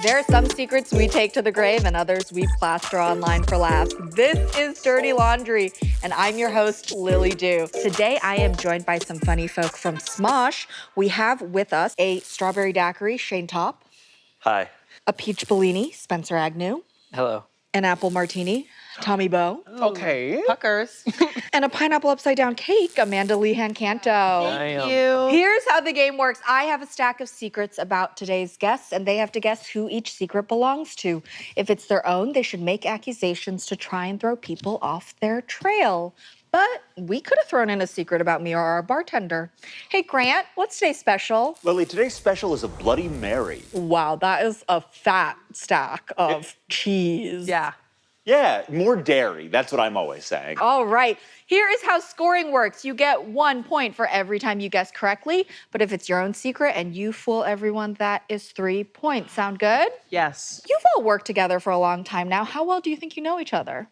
There are some secrets we take to the grave and others we plaster online for laughs. This is Dirty Laundry, and I'm your host, Lily Dew. Today, I am joined by some funny folk from Smosh. We have with us a strawberry daiquiri, Shane Top. Hi. A peach Bellini, Spencer Agnew. Hello. An apple martini, Tommy Bow. Okay. Puckers. And a pineapple upside down cake, Amanda Lehan-canto. Thank you. Here's how the game works. I have a stack of secrets about today's guests, and they have to guess who each secret belongs to. If it's their own, they should make accusations to try and throw people off their trail. But we could have thrown in a secret about me or our bartender. Hey, Grant, what's today's special? Lily, today's special is a Bloody Mary. Wow, that is a fat stack of cheese. Yeah. Yeah, more dairy. That's what I'm always saying. All right, here is how scoring works. You get 1 point for every time you guess correctly, but if it's your own secret and you fool everyone, that is 3 points. Sound good? Yes. You've all worked together for a long time now. How well do you think you know each other?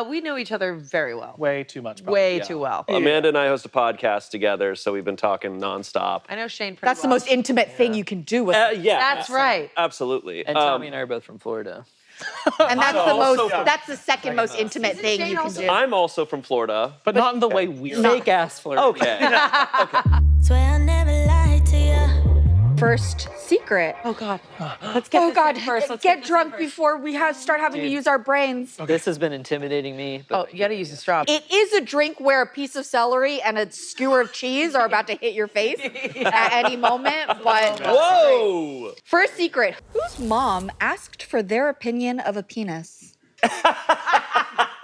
We know each other very well. Way too much. Probably. Way too well. Amanda and I host a podcast together, so we've been talking nonstop. I know Shane pretty That's the well. most intimate thing you can do with Yeah. That's right. Absolutely. And Tommy and I are both from Florida. and that's the also most, from- that's the second most intimate thing you can do. I'm also from Florida. But not in the way we're. Fake ass Florida. Okay. Swear I never lied to you. First secret. Oh, God. Let's get Oh this God, in first. Let's get this drunk in first. before we start having to use our brains. This has been intimidating me. Oh, But you gotta use the straw. It is a drink where a piece of celery and a skewer of cheese are about to hit your face at any moment, but Whoa! first secret, whose mom asked for their opinion of a penis?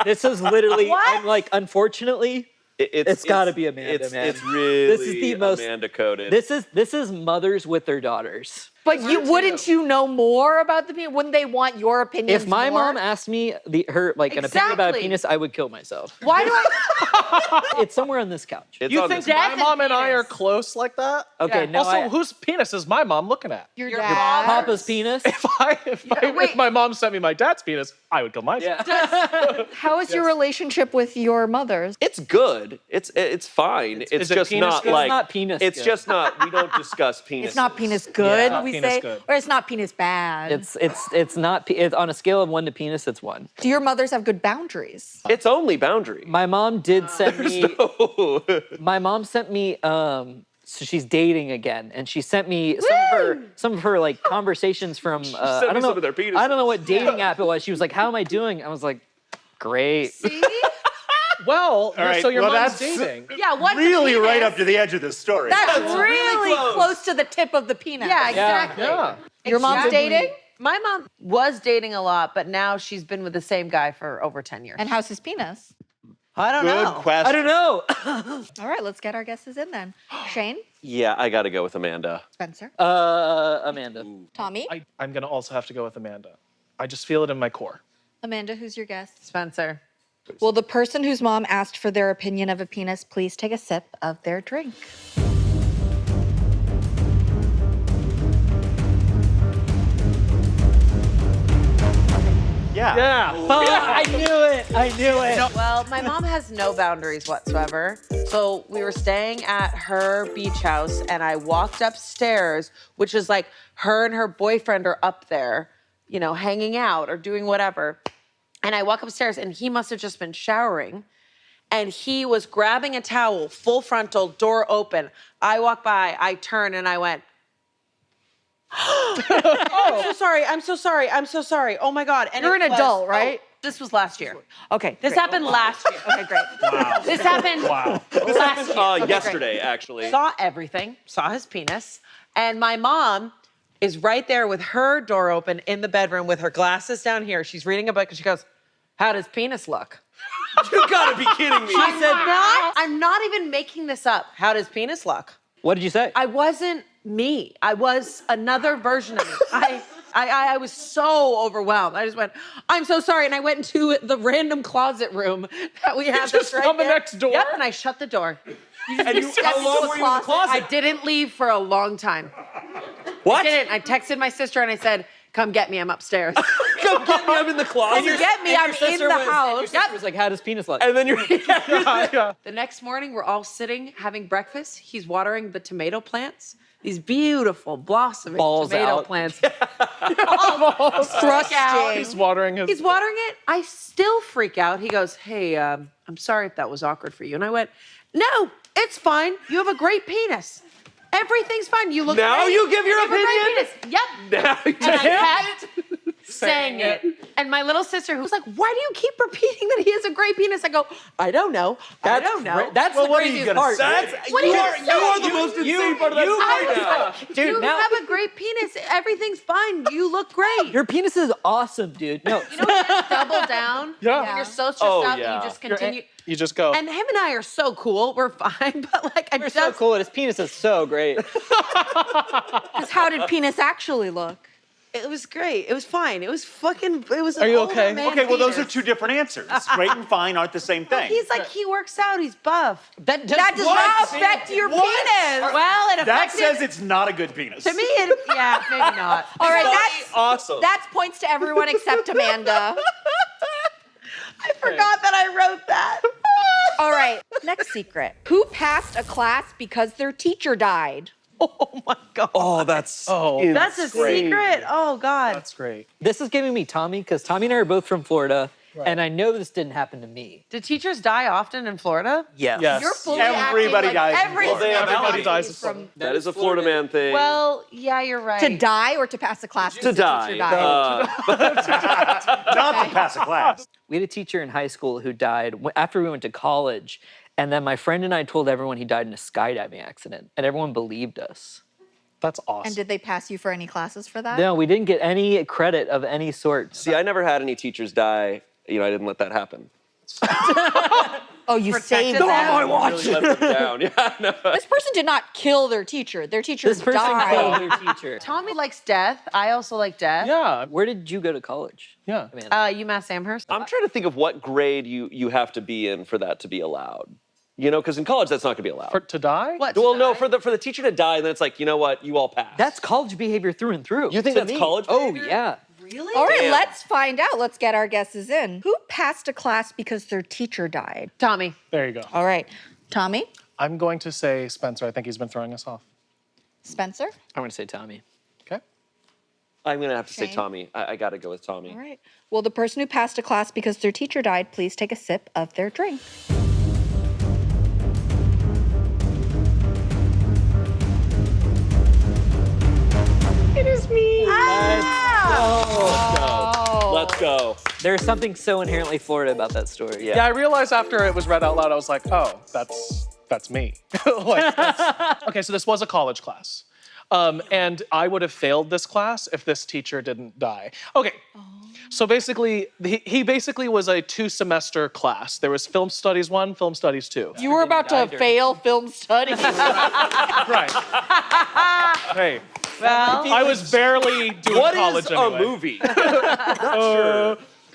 this is literally, What? I'm like, unfortunately, It's gotta be Amanda, man. It's really This is the most- Amanda coded. this is mothers with their daughters. But wouldn't you know more about the penis? Wouldn't they want your opinion? If my mom asked me an opinion about a Exactly. penis, I would kill myself. Why do I? It's somewhere on this couch. It's You on think this- my Death mom and I penis. are close like that? Okay, Yeah. no, Also, whose penis is my mom looking at? Your Your dad. Papa's penis. If my mom sent me my dad's penis, I would kill myself. How is your relationship with your mother's? It's good. It's fine. It's is it just penis not good? like It's not penis It's good. just not. We don't discuss penis. It's not penis good, not we penis say, good. or it's not penis bad. It's not. It's on a scale of 1 to penis. It's 1. Do your mothers have good boundaries? It's only boundary. My mom did send me. No. My mom sent me. So she's dating again, and she sent me some of her like conversations from. sent I me don't know. some of their penises. I don't know what dating app it was. She was like, "How am I doing?" I was like, "Great." See? Well, right, so your well, mom's that's- dating. Yeah, what's Really a penis? right up to the edge of this story. That's really close to the tip of the penis. Yeah, exactly. Yeah. Your mom's Exactly. dating? My mom was dating a lot, but now she's been with the same guy for over 10 years. And how's his penis? I don't Good know. question. I don't know. All right, let's get our guesses in then. Shane, Yeah, I got to go with Amanda. Spencer, Amanda. Tommy. I'm gonna also have to go with Amanda. I just feel it in my core. Amanda, who's your guess? Spencer. Will the person whose mom asked for their opinion of a penis please take a sip of their drink? Yeah. Yeah. I knew it. I knew it. Well, my mom has no boundaries whatsoever. So we were staying at her beach house, and I walked upstairs, which is like her and her boyfriend are up there, you know, hanging out or doing whatever. And I walk upstairs, and he must have just been showering. And he was grabbing a towel, full frontal, door open. I walk by, I turn, and I went, I'm so sorry, I'm so sorry, I'm so sorry. Oh my God. And You're it an was- adult, right? oh, this was last year. Okay. This great. happened last year. Okay, great. This happened last year. Yesterday, actually. Saw everything, saw his penis. And my mom is right there with her door open in the bedroom with her glasses down here. She's reading a book and she goes, how does penis look? You gotta be kidding me. I'm not even making this up. How does penis look? What did you say? I wasn't me. I was another version of me. I was so overwhelmed. I just went, I'm so sorry. And I went into the random closet room that we have. just right on the there. next door? Yep, and I shut the door. And you, how long were you in the closet? I didn't leave for a long time. What? I didn't. I texted my sister and I said, come get me, I'm upstairs. Come get me, I'm in the closet. You get me, I'm in the house. Your sister was like, how does penis look? And then you're... Yeah. The next morning, we're all sitting, having breakfast. He's watering the tomato plants. these beautiful blossoming Balls tomato out. plants. Thrusting. He's watering his. He's watering it. I still freak out. He goes, hey, I'm sorry if that was awkward for you. And I went, no, it's fine. You have a great penis. Everything's fine. You look Now great. you give your have a great opinion? penis. Yep. Now you And I kept saying it. And my little sister, who's like, why do you keep repeating that he has a great penis? I go, I don't know. I don't know. That's the craziest part. What do you say? You are the most insane part of that story now. Dude, You now have a great penis. Everything's fine. You look great. your penis is awesome, dude. No. You know when you double down? Yeah. When you're so stressed Oh, out yeah. that you just continue. You just go. And him and I are so cool. We're fine. But like, I You're just so cool. And his penis is so great. Because how did penis actually look? It was great. It was fine. It was fucking. It was. Are you okay? Okay, well, those are two different answers. Great and fine aren't the same thing. He's like, he works out. He's buff. That That does not affect your penis. Well, it That affected. says it's not a good penis. To me, yeah, maybe not. All right, that's Awesome. that's points to everyone except Amanda. I forgot that I wrote that. All right, next secret. Who passed a class because their teacher died? Oh my god. Oh, that's That's a secret. Oh god. That's great. This is giving me Tommy, because Tommy and I are both from Florida, and I know this didn't happen to me. Do teachers die often in Florida? Yes. Yes. You're fully Everybody acting like dies in every Florida. Everybody dies in from Florida. That is a Florida man thing. Well, yeah, you're right. to die or to pass a class to because the die. teacher died. Not to pass a class. We had a teacher in high school who died after we went to college, and then my friend and I told everyone he died in a skydiving accident, and everyone believed us. That's awesome. And did they pass you for any classes for that? No, we didn't get any credit of any sort. See, I never had any teachers die. You know, I didn't let that happen. Oh, you saved them. them. I really let them down. Yeah, no. This person did not kill their teacher. Their teacher This person died. killed their teacher. Tommy likes death. I also like death. Yeah. Where did you go to college? Yeah. Amanda? UMass Amherst. I'm trying to think of what grade you have to be in for that to be allowed. You know, because in college that's not going to be allowed. To die? What? Well, no, for the teacher to die, then it's like, you know what, you all pass. That's college behavior through and through. You think to that's me. college Oh, behavior? yeah. Really? All right, Damn. let's find out. Let's get our guesses in. Who passed a class because their teacher died? Tommy. There you go. All right, Tommy, I'm going to say Spencer. I think he's been throwing us off. Spencer. I'm going to say Tommy. Okay. I'm going to have to say Shane? Tommy. I got to go with Tommy. All right. Will the person who passed a class because their teacher died please take a sip of their drink? It is me. Let's go. There's something so inherently Florida about that story. Yeah, I realized after it was read out loud, I was like, oh, that's me. Okay, so this was a college class. And I would have failed this class if this teacher didn't die. Okay, so basically, he basically was a 2-semester class. There was film studies 1, film studies 2. You were about to fail film studies. Right. Hey, Well, I was barely doing What college is anyway. a movie?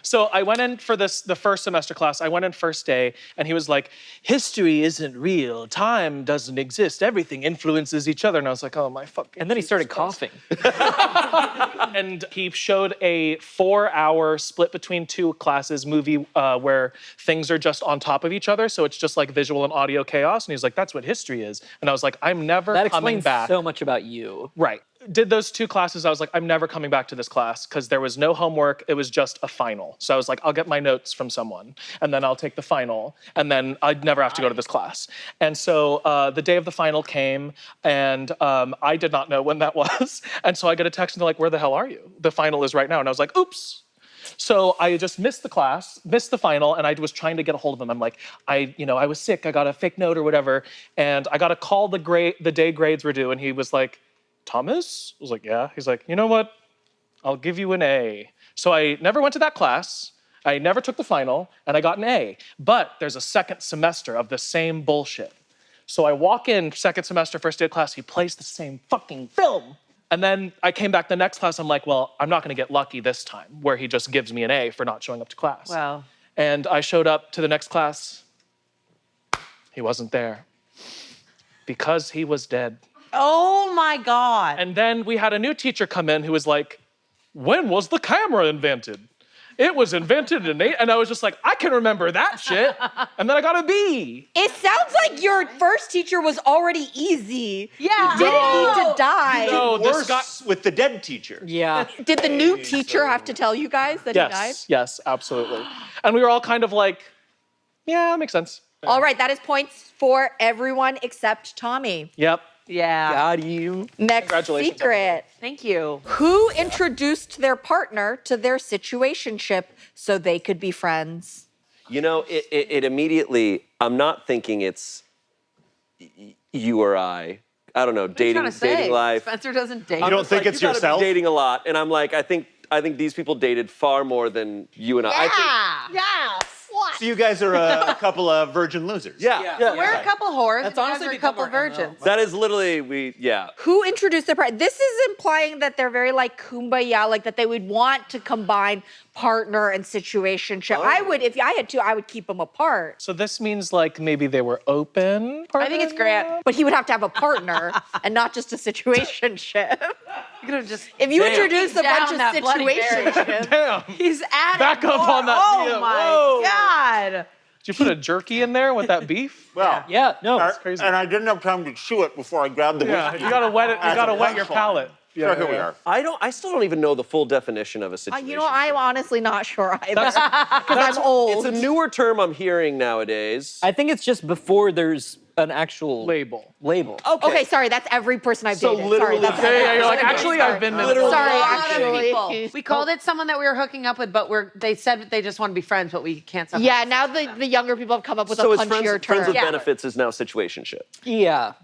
So I went in for the first semester class. I went in first day, and he was like, history isn't real. Time doesn't exist. Everything influences each other. And I was like, oh, my fucking... And then he started coughing. And he showed a 4-hour split between 2 classes movie where things are just on top of each other. So it's just like visual and audio chaos. And he's like, that's what history is. And I was like, I'm never That coming explains back. so much about you. Right. Did those 2 classes, I was like, I'm never coming back to this class because there was no homework. It was just a final. So I was like, I'll get my notes from someone and then I'll take the final and then I'd never have to go to this class. And so the day of the final came and I did not know when that was. And so I get a text and they're like, where the hell are you? The final is right now. And I was like, oops. So I just missed the class, missed the final, and I was trying to get a hold of him. I'm like, I was sick. I got a fake note or whatever. And I got a call the day grades were due. And he was like, Thomas? I was like, yeah. He's like, you know what? I'll give you an A. So I never went to that class. I never took the final, and I got an A. But there's a second semester of the same bullshit. So I walk in second semester, first day of class, he plays the same fucking film. And then I came back the next class, I'm like, well, I'm not gonna get lucky this time, where he just gives me an A for not showing up to class. wow. And I showed up to the next class. He wasn't there. Because he was dead. Oh my God. And then we had a new teacher come in who was like, when was the camera invented? it was invented in and I was just like, I can remember that shit. And then I got a B. It sounds like your first teacher was already easy. Yeah. You didn't need to die. No, this Worse guy. with the dead teacher. Yeah. Did the new teacher have to tell you guys that he died? Yes, absolutely. And we were all kind of like, yeah, that makes sense. All right, that is points for everyone except Tommy. Yep. Yeah. Got you. Next Congratulations, Ah, secret. Thank you. Who introduced their partner to their situationship so they could be friends? You know, it immediately, I'm not thinking it's you or I. I don't know, What are you trying to say? dating life. Spencer doesn't date. You don't think it's you gotta be yourself? dating a lot, and I'm like, I think these people dated far more than you and I. I think, Yeah. So you guys are a couple of virgin losers. yeah. We're a couple whores. That's and you guys honestly are a become couple our MO. virgins. That is literally Who introduced their partner? This is implying that they're very like kumbaya, like that they would want to combine partner and situationship. I would, if I had to, I would keep them apart. So this means like maybe they were open. I think it's Grant. But he would have to have a partner and not just a situationship. You could have just. If you Damn. introduce a Down bunch of that bloody barrier. situationships, Damn. He's at Back up on that. Oh Yeah, my whoa. God. Did you put a jerky in there with that beef? Well, Yeah, no. crazy. and I didn't have time to chew it before I grabbed the Yeah, whiskey. you gotta wet it. You As a gotta wet your punchline. palate. So here we are. I still don't even know the full definition of a situation. you know, I'm honestly not sure either. That's- Because I'm old. It's a newer term I'm hearing nowadays. I think it's just before there's an actual Label. label. Okay, sorry, that's every person I've So dated. literally- sorry, that's Yeah, you're like, every actually, person. I've been in Literally. Sorry, A lot of actually. people. We called it someone that we were hooking up with, but they said they just want to be friends, but we can't stop. Yeah, now the younger people have come up with So a it's punchier friends with term. benefits is now situationship. Yeah.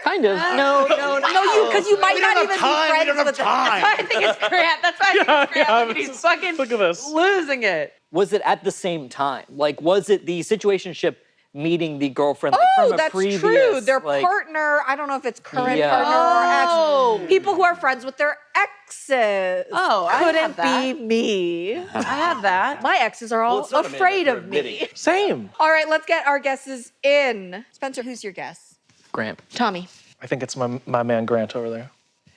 Kind of. No, because you might We not don't even have time. be friends We don't have with time. I think it's Grant. That's why I think it's Grant. yeah, Look at he's fucking look at this. losing it. Was it at the same time? Like, was it the situationship meeting the girlfriend like, Oh, from a that's previous? true. Their like, partner, I don't know if it's current Yeah. partner or Oh. ex. People who are friends with their exes. Oh, I couldn't have that. be me. I have that. My exes are all it's not Amanda, afraid they're of me. admitting. Same. All right, let's get our guesses in. Spencer, who's your guess? Grant. Tommy. I think it's my man Grant over there.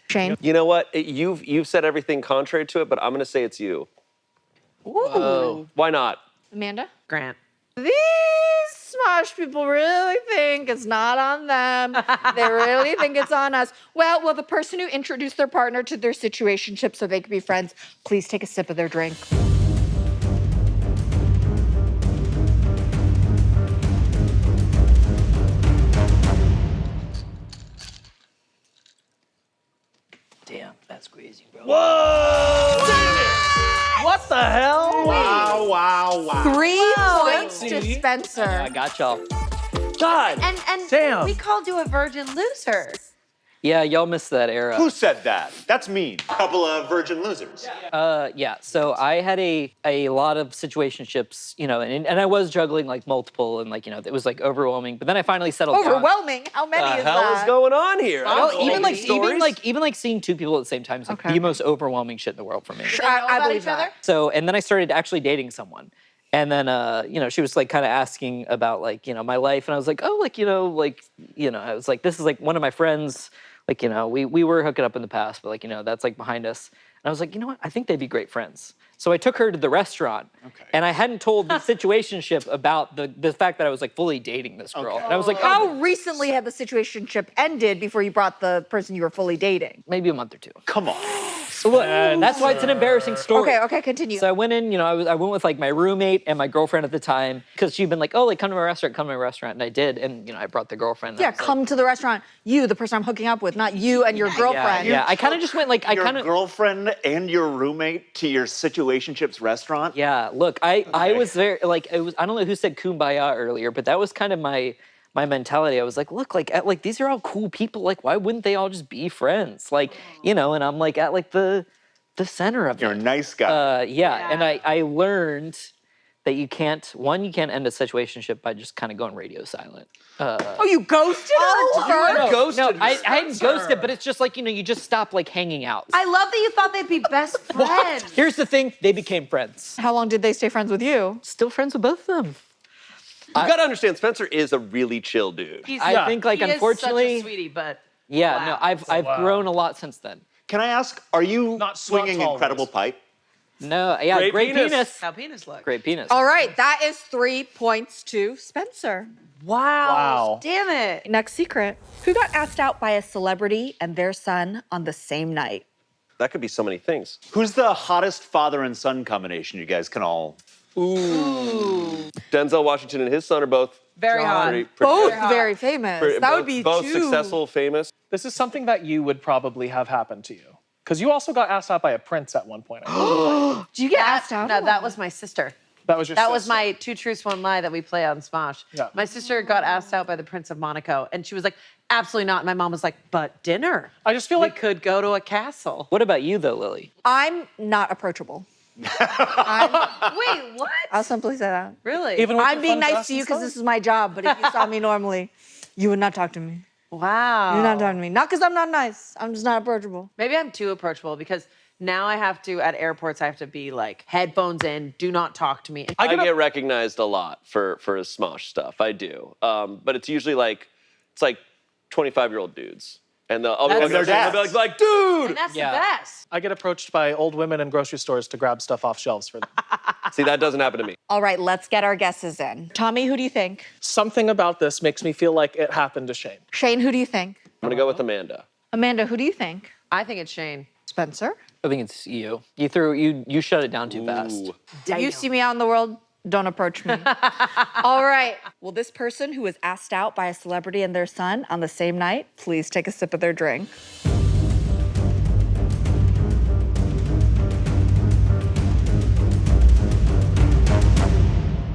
Shane. You know what? You've said everything contrary to it, but I'm gonna say it's you. Ooh. Why not? Amanda? Grant. These Smosh people really think it's not on them. They really think it's on us. Well, will the person who introduced their partner to their situationship so they could be friends, please take a sip of their drink. Damn, that's crazy, bro. What the hell? Wow, wow, wow. 3 points to See? Spencer. I got y'all. God. And Damn. we called you a virgin loser. Yeah, y'all missed that era. Who said that? That's mean. Couple of virgin losers. Yeah, so I had a lot of situationships, you know, and I was juggling like multiple and like, you know, it was like overwhelming. But then I finally settled down. Overwhelming. How many What is the hell that? is going on here? I No, don't know even all like these stories. even like seeing two people at the same time is like Okay. the most overwhelming shit in the world for me. Sure, They know I about believe each other? that. So, and then I started actually dating someone. And then, you know, she was like kind of asking about like, you know, my life. And I was like, oh, like, I was like, this is like one of my friends. Like, you know, we were hooking up in the past, but like, you know, that's like behind us. And I was like, you know what? I think they'd be great friends. So I took her to the restaurant. Okay. And I hadn't told the situationship about the fact that I was like fully dating this girl. Okay. And I was like, How oh, recently had the situationship ended before you brought the person you were fully dating? maybe a month or two. Come on. So look, that's why it's an embarrassing story. Okay, continue. So I went in, you know, I went with like my roommate and my girlfriend at the time because she'd been like, oh, like come to my restaurant, and I did, and you know, I brought the girlfriend. and I yeah, was like- come to the restaurant. You, the person I'm hooking up with, not you and your girlfriend. Yeah, I kind of just went like, I Your kind of, girlfriend and your roommate to your situationships restaurant? yeah. Look, I was very like, it was. I don't know who said kumbaya earlier, but that was kind of my mentality. I was like, look, like these are all cool people. Like, why wouldn't they all just be friends? Like, you know, and I'm like at like the center of You're a it. nice guy. And I learned that you can't end a situationship by just kind of going radio silent. Oh, you ghosted her first? Ghosted No, I hadn't ghosted, but it's just like, you know, you just stop like hanging out. I love that you thought they'd be best friends. Here's the thing, they became friends. How long did they stay friends with you? Still friends with both of them. You gotta understand, Spencer is a really chill dude. I think like he is unfortunately, such a sweetie, but yeah, wow. no, I've grown a lot since then. Can I ask, are you Not swinging tall Incredible ways. Pipe? No, yeah, great penis. How penis look. Great penis. All right, that is 3 points to Spencer. Wow. Damn it. Next secret. Who got asked out by a celebrity and their son on the same night? That could be so many things. Who's the hottest father and son combination you guys can all... Denzel Washington and his son are both Very hot. pretty Both good. very famous. That both, would be both two. successful, famous. This is something that you would probably have happened to you. Because you also got asked out by a prince at one point. Do you get asked out? No, that was my sister. That was your That was sister. my 2 truths, 1 lie that we play on Smosh. Yeah. My sister got asked out by the Prince of Monaco, and she was like, absolutely not. And my mom was like, but dinner. I just feel We like could go to a castle. What about you, though, Lily? I'm not approachable. Wait, what? I'll simply say that. Really? even with I'm your being fun nice dress to you and because stuff? this is my job, but if you saw me normally, you would not talk to me. Wow. You're not talking to me. Not because I'm not nice. I'm just not approachable. Maybe I'm too approachable because now I have to, at airports, I have to be like, headphones in, do not talk to me. I get recognized a lot for his Smosh stuff. I do. But it's usually like, 25-year-old dudes. And I'll be That's like, their I'll be dads. like, dude! And that's Yeah. the best. I get approached by old women in grocery stores to grab stuff off shelves for them. See, that doesn't happen to me. All right, let's get our guesses in. Tommy, who do you think? Something about this makes me feel like it happened to Shane. Shane, who do you think? I'm gonna go with Amanda. Amanda, who do you think? I think it's Shane. Spencer? I think it's you. You shut it down too fast. Ooh. If you see me out in the world, don't approach me. All right. Will this person who was asked out by a celebrity and their son on the same night please take a sip of their drink?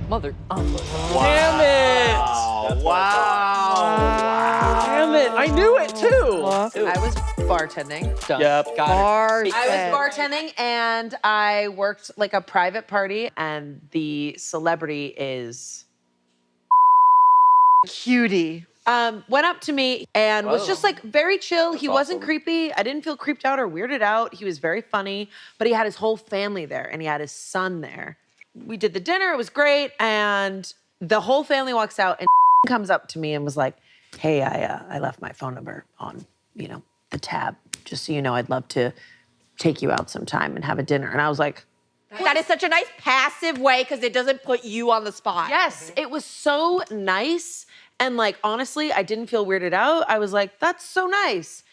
Mother. Damn it! Wow. Damn it! I knew it too. I was bartending. Done. Yep. Got it. I was bartending and I worked like a private party, and the celebrity is Cutie. went up to me and was just like very chill. He wasn't creepy. I didn't feel creeped out or weirded out. He was very funny, but he had his whole family there and he had his son there. We did the dinner, it was great, and the whole family walks out and comes up to me and was like, hey, I left my phone number on, the tab. Just so you know, I'd love to take you out sometime and have a dinner. And I was like, That is such a nice passive way because it doesn't put you on the spot. yes, it was so nice. And like, honestly, I didn't feel weirded out. I was like, that's so nice.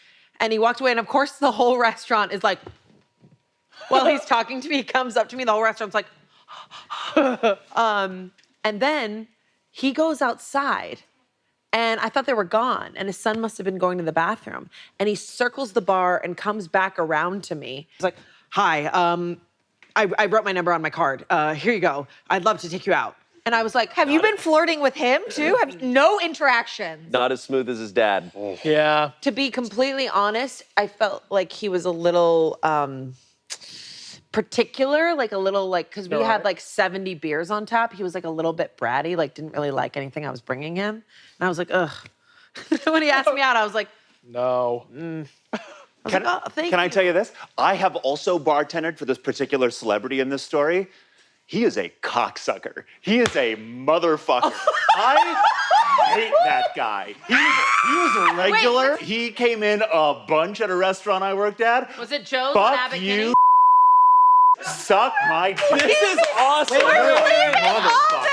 And he walked away. And of course, the whole restaurant is like, while he's talking to me, he comes up to me. The whole restaurant's like, and then he goes outside. And I thought they were gone. And his son must have been going to the bathroom. And he circles the bar and comes back around to me. He's like, hi, I wrote my number on my card. Here you go. I'd love to take you out. And I was like, Have you been flirting with him too? Have you, no interactions. Not as smooth as his dad. Yeah. to be completely honest, I felt like he was a little particular, like a little because we had like 70 beers on tap. He was like a little bit bratty, like didn't really like anything I was bringing him. And I was like, ugh. When he asked me out, I was like, No. Can I tell you this? I have also bartended for this particular celebrity in this story. He is a cocksucker. He is a motherfucker. I hate that guy. He was a regular. He came in a bunch at a restaurant I worked at. was it Joe's on Fuck Abbott you. Kinney? Suck my dick. This is awesome. Motherfucker.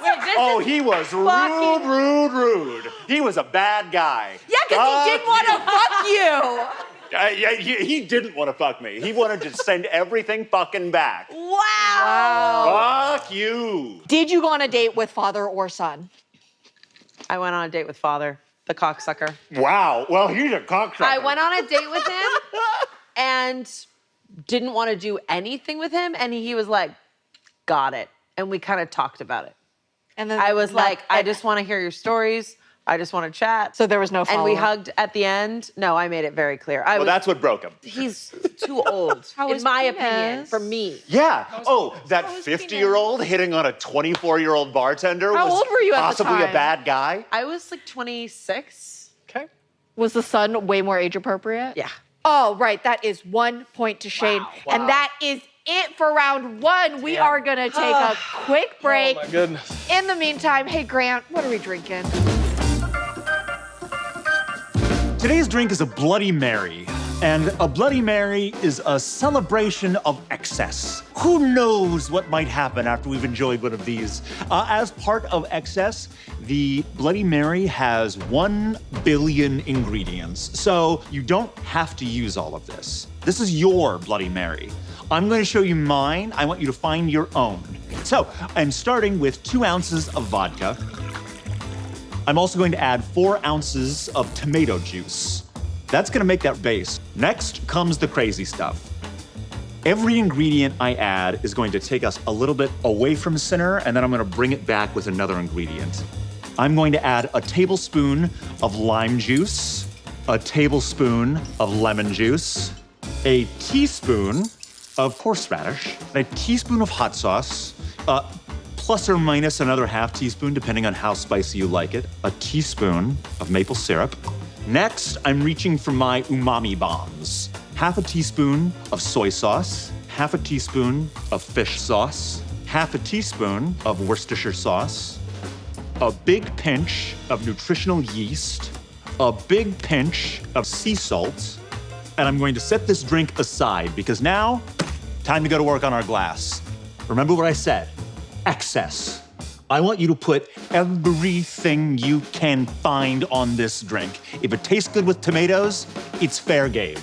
Wait, this Oh, is he was fucking- rude. He was a bad guy. Yeah, because he didn't want to fuck you. Yeah, he didn't want to fuck me. He wanted to send everything fucking back. Wow. Fuck you. Did you go on a date with father or son? I went on a date with father, the cocksucker. Wow. Well, he's a cocksucker. I went on a date with him and didn't want to do anything with him. And he was like, got it. And we kind of talked about it. And then I was like, I just want to hear your stories. I just want to chat. So there was no And follow-up. we hugged at the end. No, I made it very clear. Well, that's what broke him. He's too old, How in was my penis? opinion, for me. Yeah. Oh, that was 50-year-old hitting on a 24-year-old bartender How was old were you at the possibly a time? bad guy. I was like 26. Okay. Was the son way more age appropriate? Yeah. Oh, right. That is 1 point to Shane. And that is it for round one. We are going to take a quick break. Oh my goodness. In the meantime, hey, Grant, what are we drinking? Today's drink is a Bloody Mary. And a Bloody Mary is a celebration of excess. Who knows what might happen after we've enjoyed one of these? As part of excess, the Bloody Mary has 1 billion ingredients, so you don't have to use all of this. This is your Bloody Mary. I'm going to show you mine. I want you to find your own. So I'm starting with 2 ounces of vodka. I'm also going to add 4 ounces of tomato juice. That's gonna make that base. Next comes the crazy stuff. Every ingredient I add is going to take us a little bit away from center, and then I'm gonna bring it back with another ingredient. I'm going to add a tablespoon of lime juice, a tablespoon of lemon juice, a teaspoon of horseradish, a teaspoon of hot sauce, plus or minus another ½ teaspoon, depending on how spicy you like it, a teaspoon of maple syrup. Next, I'm reaching for my umami bombs. ½ teaspoon of soy sauce, ½ teaspoon of fish sauce, ½ teaspoon of Worcestershire sauce, a big pinch of nutritional yeast, a big pinch of sea salt, and I'm going to set this drink aside because now, time to go to work on our glass. Remember what I said, excess. I want you to put everything you can find on this drink. If it tastes good with tomatoes, it's fair game.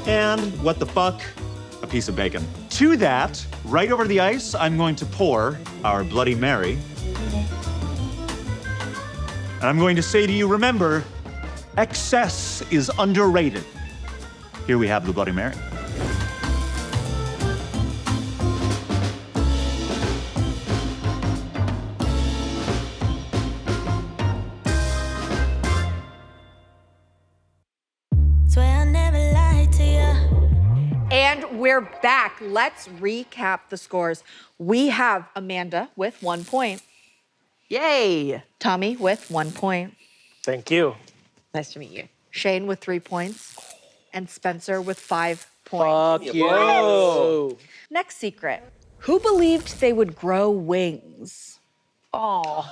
And what the fuck? A piece of bacon. To that, right over the ice, I'm going to pour our Bloody Mary. And I'm going to say to you, remember, excess is underrated. Here we have the Bloody Mary. Swear I never lied to you. And we're back. Let's recap the scores. We have Amanda with 1 point, Yay. Tommy with 1 point, Thank you. Nice to meet you. Shane with 3 points, and Spencer with 5 points. Fuck you. Next secret. Who believed they would grow wings? Oh.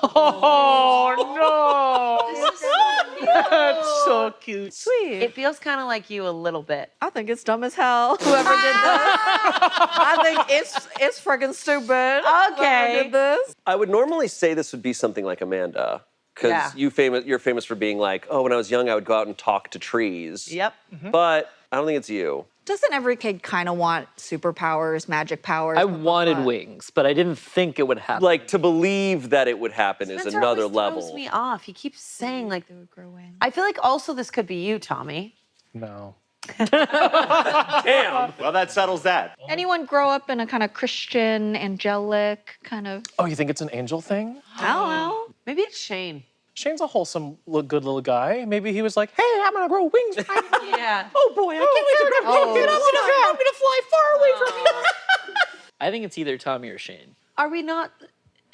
That's so cute. Sweet. It feels kind of like you a little bit. I think it's dumb as hell. Whoever did this. I think it's freaking stupid. Okay. Whoever did this. I would normally say this would be something like Amanda, because Yeah. you're famous for being like, oh, when I was young, I would go out and talk to trees. Yep. But I don't think it's you. Doesn't every kid kind of want superpowers, magic powers? I wanted wings, but I didn't think it would happen. Like, to believe that it would happen is Spencer another always level. throws me off. He keeps saying like They would grow wings. I feel like also this could be you, Tommy. No. Damn. Well, that settles that. Anyone grow up in a kind of Christian, angelic kind of, Oh, you think it's an angel thing? I don't know. Maybe it's Shane. Shane's a wholesome, good little guy. Maybe he was like, hey, I'm gonna grow wings. Yeah. Oh boy, I can't wait to grow Oh. wings. I'm gonna fly far away from here. I think it's either Tommy or Shane. Are we not?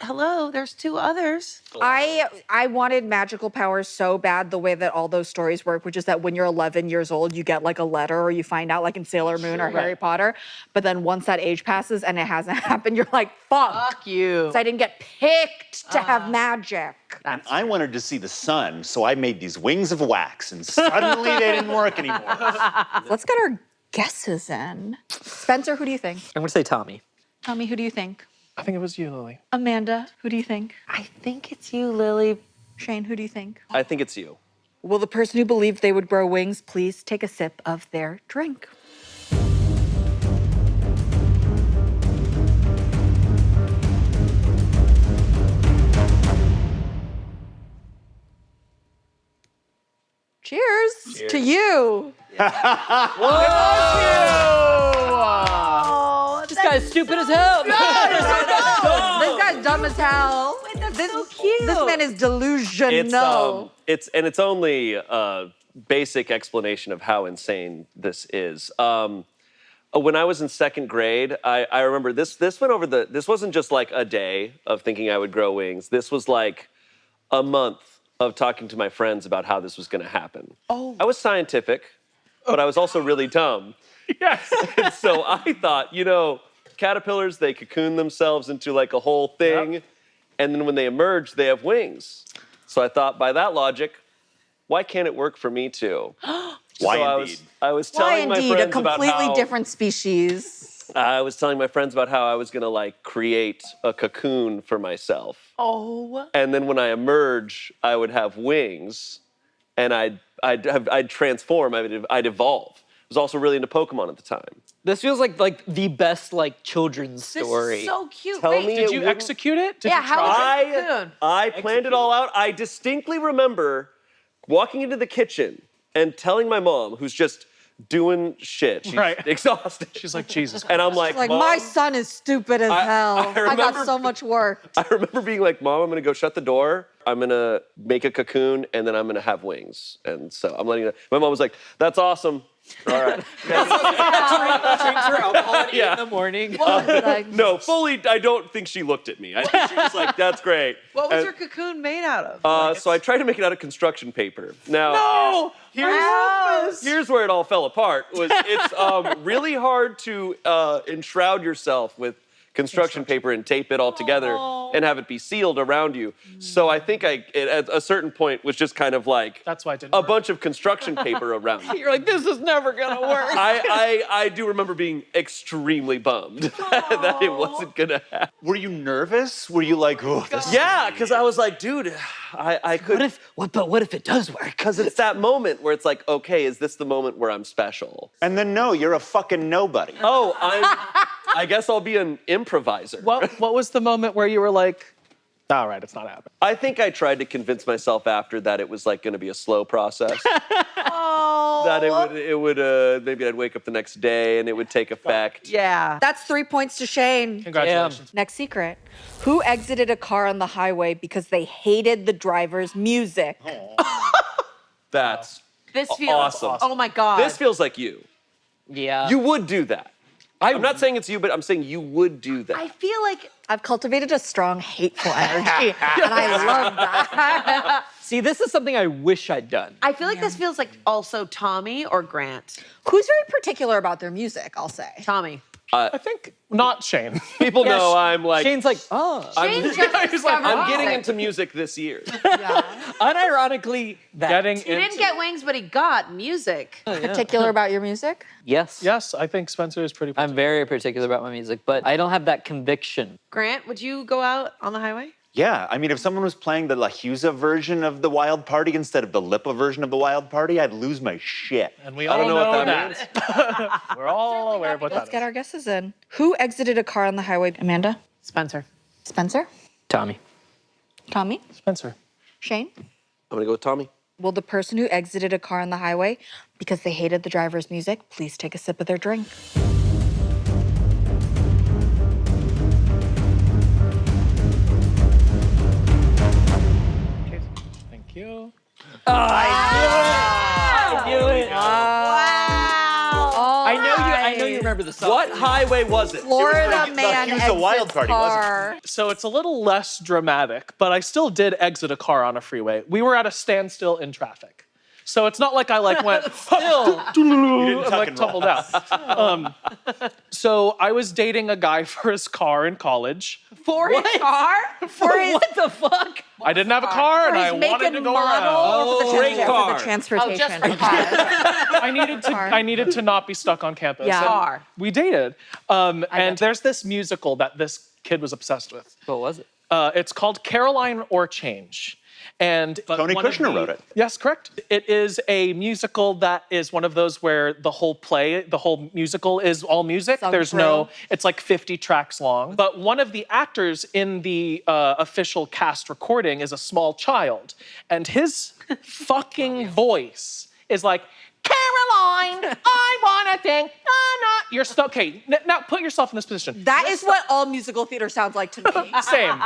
Hello, there's 2 others. I wanted magical powers so bad the way that all those stories work, which is that when you're 11 years old, you get like a letter or you find out like in Sailor Moon or Harry Potter. But then once that age passes and it hasn't happened, you're like, fuck. Fuck you. So I didn't get picked to have magic. And I wanted to see the sun, so I made these wings of wax, and suddenly they didn't work anymore. Let's get our guesses in. Spencer, who do you think? I'm gonna say Tommy. Tommy, who do you think? I think it was you, Lily. Amanda, who do you think? I think it's you, Lily. Shane, who do you think? I think it's you. Will the person who believed they would grow wings please take a sip of their drink? Cheers, to you. Oh, This guy's stupid as hell. This guy's dumb as hell. Wait, that's so cute. This man is delusional. It's only a basic explanation of how insane this is. When I was in 2nd grade, I remember this went over this wasn't just like a day of thinking I would grow wings. This was like a month of talking to my friends about how this was going to happen. Oh. I was scientific, but I was also really dumb. Yes. And so I thought, caterpillars, they cocoon themselves into like a whole thing. And then when they emerge, they have wings. So I thought, by that logic, why can't it work for me too? Why indeed? I was Why telling my indeed? A friends about completely how different species. I was telling my friends about how I was gonna like create a cocoon for myself. Oh. And then when I emerge, I would have wings, and I'd transform. I'd evolve. I was also really into Pokemon at the time. This feels like the best like children's story. This is so cute. Tell Wait, me Did it you wouldn't- execute it? Did Yeah, you how try? was it? Cocoon. I planned it all out. I distinctly remember walking into the kitchen and telling my mom, who's just doing shit. She's Right. exhausted. She's like, Jesus. And I'm like, Like, Mom, my son is stupid as hell. I got remember- so much work. I remember being like, Mom, I'm gonna go shut the door. I'm gonna make a cocoon, and then I'm gonna have wings. And so I'm letting. My mom was like, "That's awesome." All right. Drinks her alcohol at 8 in the morning. No, fully. I don't think she looked at me. I think she was like, "That's great." What was And, your cocoon made out of? So I tried to make it out of construction paper. Now, here's where it all fell apart. It's really hard to enshroud yourself with construction paper and tape it all together and have it be sealed around you. So I think it at a certain point was just kind of like That's why it didn't a work. bunch of construction paper around me. You're like, this is never gonna work. I do remember being extremely bummed that it wasn't gonna happen. Were you nervous? Were you like, oh, this Yeah, because I was like, dude, I could. What if it does work? Because it's that moment where it's like, okay, is this the moment where I'm special? And then no, you're a fucking nobody. Oh, I guess I'll be an improviser. What was the moment where you were like, all right, it's not happening? I think I tried to convince myself after that it was like going to be a slow process. That it would maybe I'd wake up the next day and it would take effect. Yeah. That's 3 points to Shane. Congratulations. Next secret. Who exited a car on the highway because they hated the driver's music? That's This feels awesome. Oh my God. This feels like you. Yeah. You would do that. I'm not saying it's you, but I'm saying you would do that. I feel like I've cultivated a strong, hateful energy, and I love that. See, this is something I wish I'd done. I feel like this feels like also Tommy or Grant. Who's very particular about their music, I'll say. Tommy. I think not Shane. People know I'm like. Shane's like, oh. Shane just He's like, discovered I'm getting music. into music this year. Unironically, that. Getting He didn't get wings, but he got music. Particular about your music? Yes. Yes, I think Spencer is pretty. I'm very particular about my music, but I don't have that conviction. Grant, would you go out on the highway? Yeah, I mean, if someone was playing the La Husa version of the Wild Party instead of the Lipa version of the Wild Party, I'd lose my shit. And we I all don't know what that that. We're all aware of what Let's that get is. our guesses in. Who exited a car on the highway? Amanda? Spencer. Spencer? Tommy. Tommy? Spencer. Shane? I'm gonna go with Tommy. Will the person who exited a car on the highway because they hated the driver's music please take a sip of their drink? Thank you. I knew it. Wow. I know you remember the song. What highway was it? Florida the man Husa exits Wild Party, wasn't it? car. So it's a little less dramatic, but I still did exit a car on a freeway. We were at a standstill in traffic. So it's not like I like went still and tuck like and tumbled out. So I was dating a guy for his car in college. For his car? For his, What the fuck? I didn't have a car and for I his wanted make to and go model around. or for the, great car. for the transportation? just for Okay. I needed to not be stuck on campus. Yeah. And Car. we dated. And there's this musical that this kid was obsessed with. What was it? It's called Caroline or Change. And Tony one of Kushner wrote it. Yes, correct. It is a musical that is one of those where the whole musical is all music. Sung There's through. no, it's like 50 tracks long. But one of the actors in the official cast recording is a small child. And his fucking voice is like, Caroline, I wanna think, You're stuck. Okay, now put yourself in this position. That is what all musical theater sounds like to me. Same.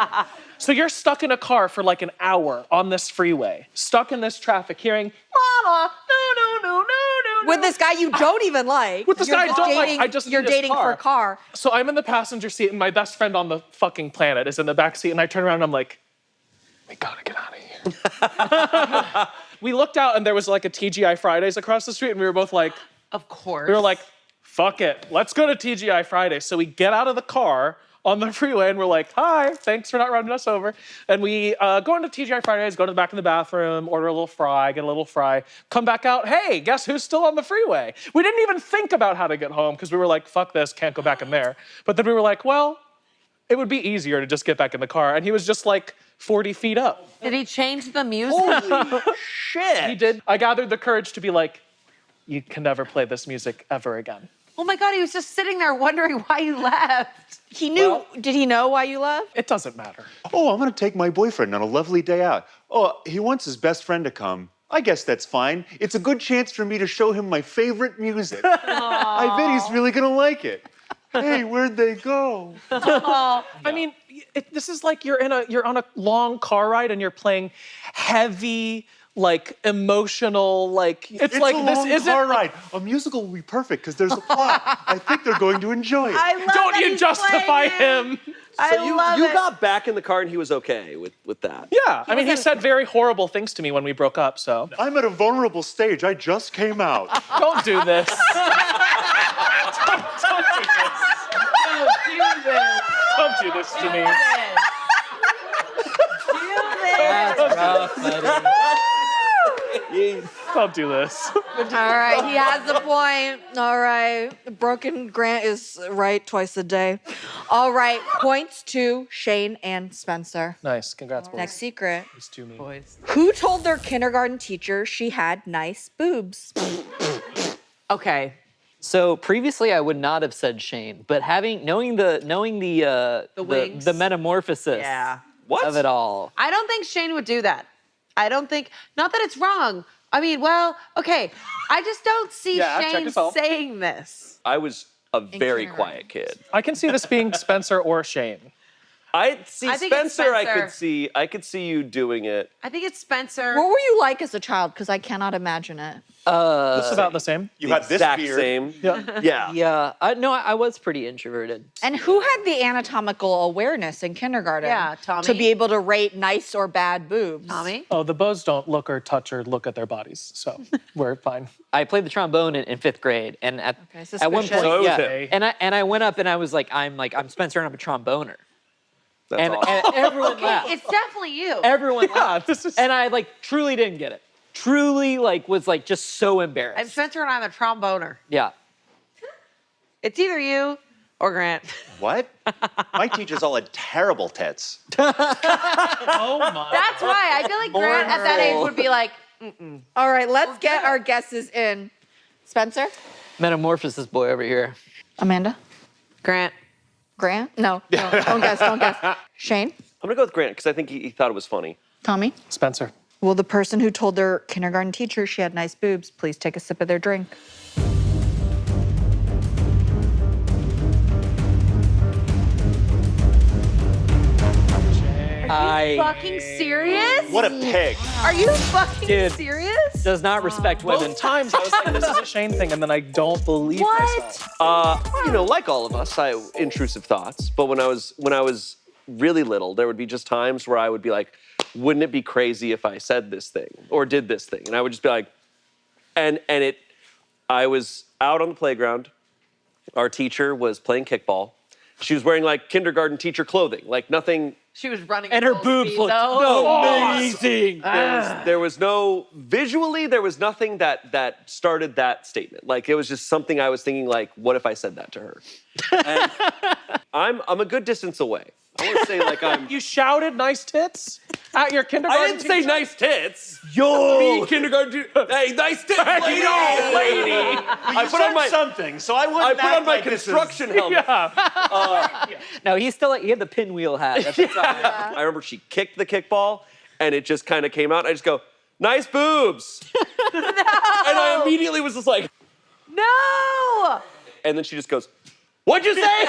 So you're stuck in a car for like an hour on this freeway, stuck in this traffic, hearing "Mama, no." With this guy you don't even like. With this You're guy I just don't like, dating- I just You're need his dating for car. a car. So I'm in the passenger seat, and my best friend on the fucking planet is in the back seat, and I turn around and I'm like, we gotta get out of here. We looked out, and there was like a TGI Fridays across the street, and we were both like, Of course. we were like, fuck it, let's go to TGI Friday. So we get out of the car on the freeway and we're like, hi, thanks for not running us over. And we go into TGI Fridays, go to the back of the bathroom, order a little fry, get a little fry, come back out, hey, guess who's still on the freeway? We didn't even think about how to get home because we were like, fuck this, can't go back in there. But then we were like, well, it would be easier to just get back in the car. And he was just like 40 feet up. Did he change the music? Holy shit! He did. I gathered the courage to be like, you can never play this music ever again. Oh my God, he was just sitting there wondering why you left. He knew. Did he know why you left? It doesn't matter. Oh, I'm gonna take my boyfriend on a lovely day out. Oh, he wants his best friend to come. I guess that's fine. It's a good chance for me to show him my favorite music. I bet he's really gonna like it. Hey, where'd they go? I mean, this is like you're on a long car ride and you're playing heavy, like emotional, like it's like a this long isn't car ride. A musical will be perfect because there's a plot. I think they're going to enjoy it. I love Don't that you he's justify playing him? So you love it. got back in the car and he was okay with that. Yeah, I mean, he said very horrible things to me when we broke up, so. I'm at a vulnerable stage. I just came out. Don't do this. Don't do this. Don't do this to me. That's rough, buddy. Don't do this. All right, he has the point. All right, broken Grant is right twice a day. All right, points to Shane and Spencer. Nice, congrats, boys. Next secret. It's to me. Who told their kindergarten teacher she had nice boobs? Okay. So previously I would not have said Shane, but knowing the wings. the metamorphosis Yeah. What? of it all. I don't think Shane would do that. I don't think, not that it's wrong. I mean, well, okay. I just don't see Yeah, check Shane yourself. saying this. I was a very kindergarten. quiet kid. I can see this being Spencer or Shane. I see I think it's Spencer. Spencer. I could see you doing it. I think it's Spencer. What were you like as a child? Because I cannot imagine it. It's about the same. You The had this exact beard. same. Yeah. Yeah. Yeah, I was pretty introverted. And who had the anatomical awareness in kindergarten? Yeah, Tommy. To be able to rate nice or bad boobs. Tommy? Oh, the bows don't look or touch or look at their bodies, so we're fine. I played the trombone in 5th grade, and at one suspicious. point, So was yeah, him. and I went up and I was like, I'm Spencer and I'm a tromboner, That's and, awesome. and everyone Okay, laughed. it's definitely you. Everyone Yeah, laughed, this is. and I truly didn't get it. Truly was just so I'm embarrassed. Spencer and I'm a tromboner. Yeah. It's either you or Grant. What? My teachers all had terrible tits. Oh my. That's why I feel like Grant at that age would be like, All right, let's get our guesses in. Spencer? Metamorphosis boy over here. Amanda? Grant. Grant? No, don't guess, don't guess. Shane? I'm gonna go with Grant because I think he thought it was funny. Tommy? Spencer. Will the person who told their kindergarten teacher she had nice boobs please take a sip of their drink? Fucking serious? What a pig. Are you fucking Dude. serious? Does not respect women. Both times I was like, this is a Shane thing, and then I don't believe myself. Like all of us, I intrusive thoughts. But when I was really little, there would be just times where I would be like, wouldn't it be crazy if I said this thing or did this thing? And I would just be like, I was out on the playground. Our teacher was playing kickball. She was wearing like kindergarten teacher clothing, like nothing. She was running And her full boobs speed, looked though. amazing. There was no visually. There was nothing that started that statement. Like it was just something I was thinking. Like, what if I said that to her? And I'm a good distance away. I want to say like I'm. You shouted nice tits at your kindergarten I didn't say teacher? nice tits. Me, kindergarten teacher. Hey, nice tits, lady. lady. I put on my something, so I I wouldn't put act on my like this is- construction helmet. No, he had the pinwheel hat. That's what's on. I remember she kicked the kickball, and it just kind of came out. I just go, nice boobs. And I immediately was just like, No! and then she just goes, what'd you say?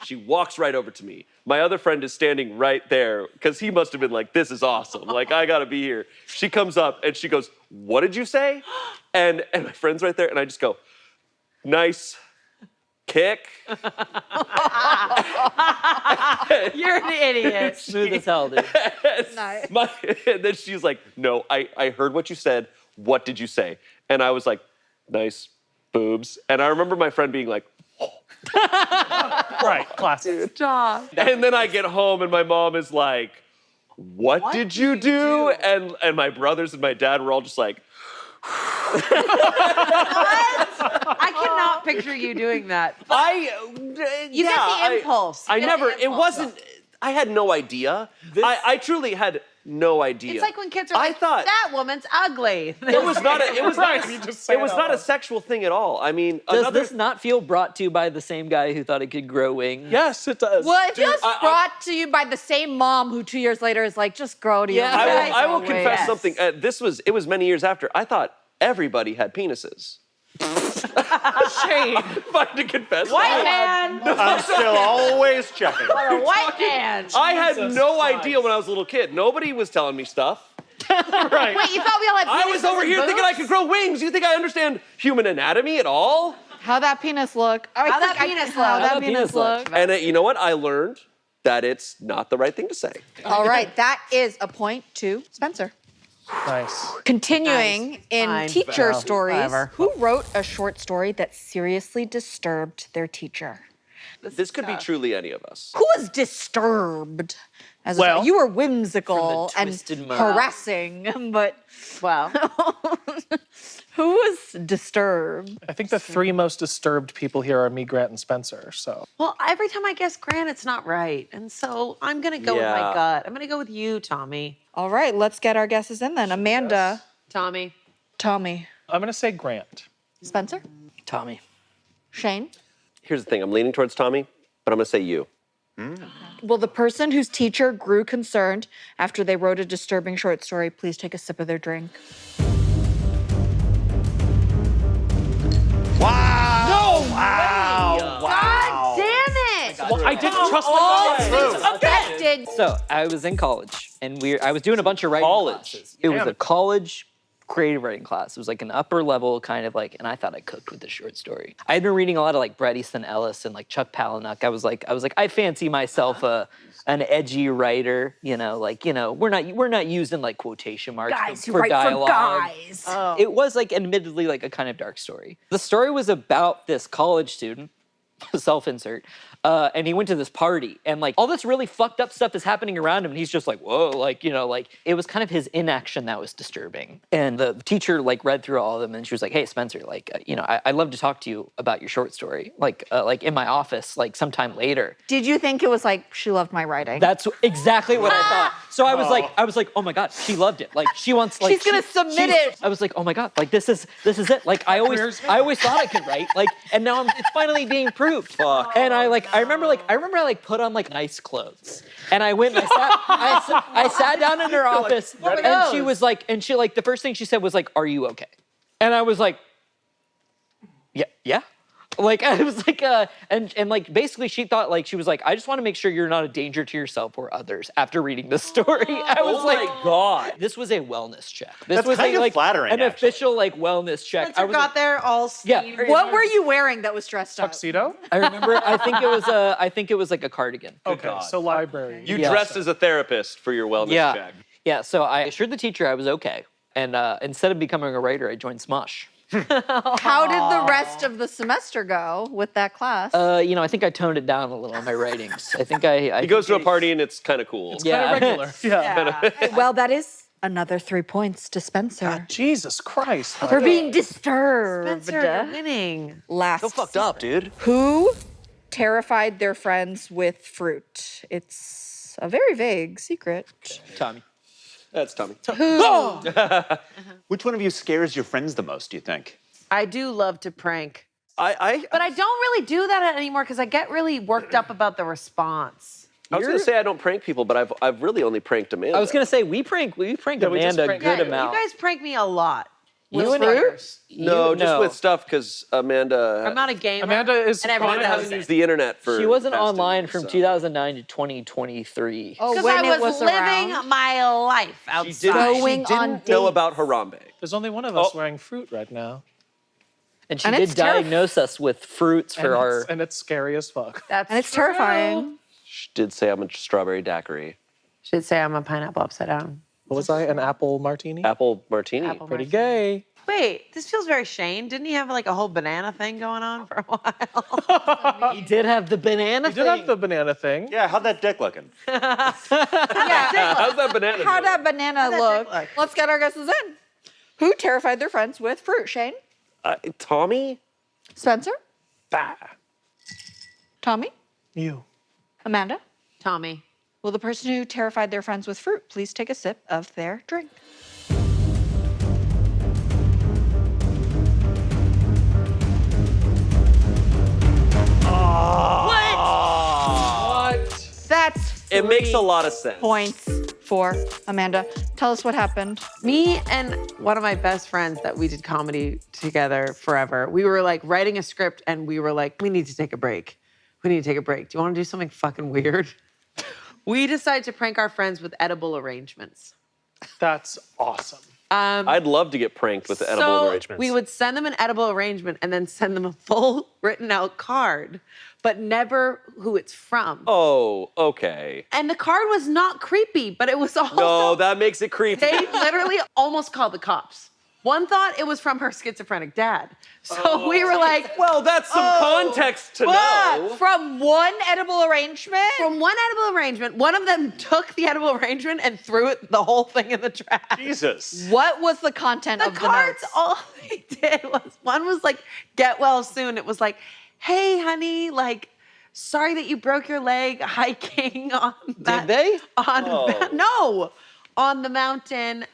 She walks right over to me. My other friend is standing right there because he must have been like, this is awesome. Like, I gotta be here. She comes up and she goes, what did you say? And my friend's right there, and I just go, nice kick. You're an idiot. Smooth as hell, dude. Nice. And then she's like, no, I heard what you said. What did you say? And I was like, nice boobs. And I remember my friend being like, Right, classic. Stop. and then I get home and my mom is like, what did you do? And my brothers and my dad were all just like, I cannot picture you doing that. You get the impulse. I You get never, the it impulse. wasn't, I had no idea. I truly had no idea. It's like when kids are I like, thought that woman's ugly. it was not a, it was Right, not, you just say it was it out not a loud. sexual thing at all. I mean, Does this not feel brought to you by the same guy who thought it could grow wings? Yes, it does. Well, it feels I- brought to you by the same mom who 2 years later is like, just grow to your Yeah. I will legs. confess Yes. something. It was many years after. I thought everybody had penises. Shame. If I had to confess. White man. I'm still always checking. A white man. I had Jesus no Christ. idea when I was a little kid. Nobody was telling me stuff. Right. Wait, you thought we all had I was penises over and here thinking I boobs? could grow wings. You think I understand human anatomy at all? How'd that penis look? How'd that penis look? How'd that How'd that penis penis look? look? And you know what? I learned that it's not the right thing to say. All right, that is a point to Spencer. Nice. Continuing Nice. in Fine. teacher Wow. stories, Whatever. who wrote a short story that seriously disturbed their teacher? This could be truly any of us. Who was disturbed? As Well, you were whimsical from the and twisted mouth. harassing, but Well, who was disturbed? I think the three most disturbed people here are me, Grant, and Spencer. So every time I guess Grant, it's not right. And so I'm going to go with my Yeah. gut. I'm going to go with you, Tommy. All right, let's get our guesses in then. Amanda, Tommy. Tommy, I'm gonna say Grant. Spencer, Tommy. Shane. Here's the thing. I'm leaning towards Tommy, but I'm going to say you. Will the person whose teacher grew concerned after they wrote a disturbing short story please take a sip of their drink? Wow! Wow! God damn it! Well, I didn't trust my gut. Affected. So I was in college, and I was doing a bunch of writing College? classes. It was Damn. a college creative writing class. It was like an upper level kind of like, and I thought I cooked with this short story. I had been reading a lot of like Bret Easton Ellis and like Chuck Palahniuk. I was like, I fancy myself an edgy writer. We're not using like quotation marks Guys who for write dialogue. for guys. It was like admittedly like a kind of dark story. The story was about this college student, self-insert, and he went to this party, and like all this really fucked up stuff is happening around him, and he's just like, whoa, like it was kind of his inaction that was disturbing. And the teacher like read through all of them, and she was like, hey Spencer, like I'd love to talk to you about your short story, like in my office, like sometime later. Did you think it was like she loved my writing? That's exactly what I thought. So I was like, oh my god, she loved it. Like she wants, like She's gonna submit it. I was like, oh my god, like this is it. Like I always thought I could write, like, and now it's finally being proved. Fuck. And I remember I put on like nice clothes, and I went and I sat down in her office, and she was like, the first thing she said was like, are you okay? And I was like, yeah. Like I was like, and like basically she thought like she was like, I just want to make sure you're not a danger to yourself or others after reading this story. I was Oh like, my God. this was a wellness check. This That's was kind of like flattering, an actually. official like wellness check. Spencer got there all Yeah. steamed. What were you wearing that was dressed up? Tuxedo? I remember. I think it was like a cardigan. Okay, so library. You Yeah. dressed as a therapist for your wellness Yeah. check. Yeah. So I assured the teacher I was okay, and instead of becoming a writer, I joined Smosh. How did the rest of the semester go with that class? I think I toned it down a little in my writings. I think I He goes to a party and it's kind of cool. Yeah. Kind of regular. Yeah. Well, that is another 3 points to Spencer Jesus Christ. for being disturbed. Spencer, you're winning. Last. So fucked up, dude. Who terrified their friends with fruit? It's a very vague secret. Tommy. That's Tommy. Which one of you scares your friends the most, do you think? I do love to prank. But But I don't really do that anymore because I get really worked up about the response. I was going to say I don't prank people, but I've really only pranked Amanda. I was gonna say we pranked we just Amanda a pranked- good Yeah, amount. you guys prank me a lot. You With and her? fruit? No, just no. with stuff because Amanda. I'm not a gamer. Amanda is and everyone Amanda knows hasn't it. used the internet for. She wasn't the past 2 online years, from so. 2009 to 2023. Oh, Because when I it was was living around. my life outside. She didn't, Going she on didn't know dates. about Harambe. There's only one of us wearing fruit right now. And she And did it's terrif- diagnose us with fruits for our. And it's scary as fuck. That's And it's true. terrifying. She did say I'm a strawberry daiquiri. Should say I'm a pineapple upside down. What was I? An apple martini? Apple martini. Apple Pretty martini. gay. Wait, this feels very Shane. Didn't he have like a whole banana thing going on for a while? He did have the banana You did have the banana thing. Yeah, how'd that dick looking? Yeah. How's that banana? How'd doing? that banana look? look? Let's get our guesses in. Who terrified their friends with fruit? Shane? Tommy? Spencer? Bah. Tommy? You. Amanda? Tommy. Will the person who terrified their friends with fruit please take a sip of their drink? What? That's It makes a 3 lot of sense. points for Amanda. Tell us what happened. Me and one of my best friends that we did comedy together forever, we were like writing a script and we were like, we need to take a break. We need to take a break. Do you want to do something fucking weird? We decided to prank our friends with edible arrangements. That's awesome. I'd love to get pranked with the edible So arrangements. we would send them an edible arrangement and then send them a full written out card, but never who it's from. Oh, okay. And the card was not creepy, but it was also. No, that makes it creepy. They literally almost called the cops. One thought it was from her schizophrenic dad. So we were like, Well, that's some context to know. From one edible arrangement? from one edible arrangement, one of them took the edible arrangement and threw the whole thing in the trash. Jesus. What was the content The of the cards, notes? all they did was, one was like, get well soon. It was like, hey, honey, like, sorry that you broke your leg hiking on that. Did they? No, on the mountain.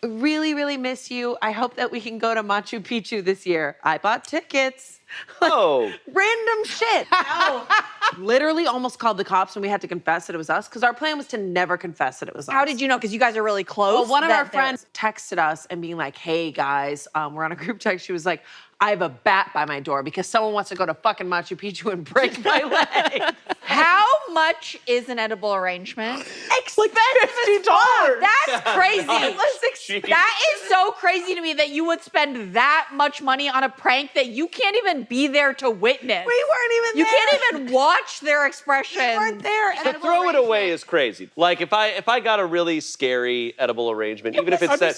Really, really miss you. I hope that we can go to Machu Picchu this year. I bought tickets. Oh. Random shit. No. Literally almost called the cops and we had to confess that it was us because our plan was to never confess that it was us. How did you know? Because you guys are really close. Well, one of that our they're- friends texted us and being like, hey guys, we're on a group text. She was like, I have a bat by my door because someone wants to go to fucking Machu Picchu and break my leg. How much is an edible arrangement? Expensive as fuck. That's crazy. It was expensive. That is so crazy to me that you would spend that much money on a prank that you can't even be there to witness. We weren't even You there. can't even watch their expression. We weren't there. To throw it away is crazy. Like if I got a really scary edible arrangement, even if it said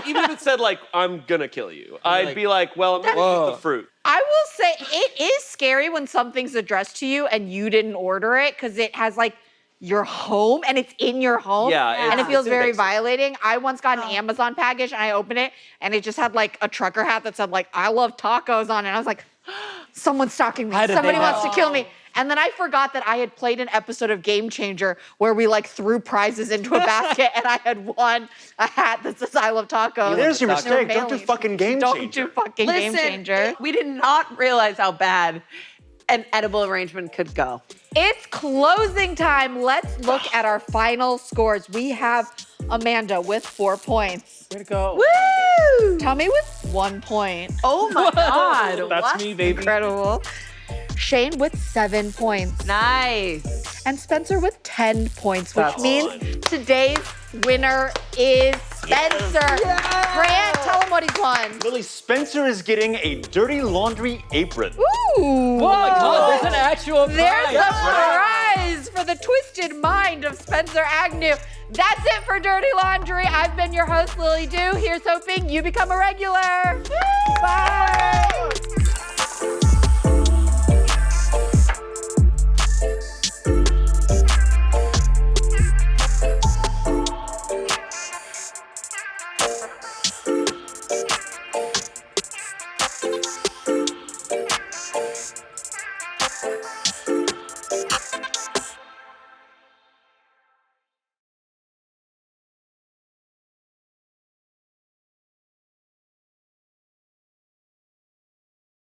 even if it said like I'm gonna kill you, I'd be like, well, I'm gonna eat the fruit. I will say it is scary when something's addressed to you and you didn't order it because it has like your home and it's in your home. Yeah, and it feels it's very invasive. violating. I once got an Amazon package and I opened it and it just had like a trucker hat that said like I love tacos on it. And I was like, someone's stalking me. How did they Somebody wants know? to kill me. And then I forgot that I had played an episode of Game Changer where we like threw prizes into a basket and I had won a hat that says I love tacos. There's your They were mistake. Don't do mailings. fucking Game Don't Changer. do fucking Game Changer. We did not realize how bad an edible arrangement could go. It's closing time. Let's look at our final scores. We have Amanda with 4 points. Way to go. Woo! Tommy with 1 point. Oh my God. That's what? me, baby. Incredible. Shane with 7 points. Nice. And Spencer with 10 points, which That's means today's winner is Spencer. Grant, tell him what he's won. Lily, Spencer is getting a dirty laundry apron. Ooh. Oh my God, there's an actual There's prize. a prize for the twisted mind of Spencer Agnew. That's it for Dirty Laundry. I've been your host, Lily Dew. Here's hoping you become a regular. Bye.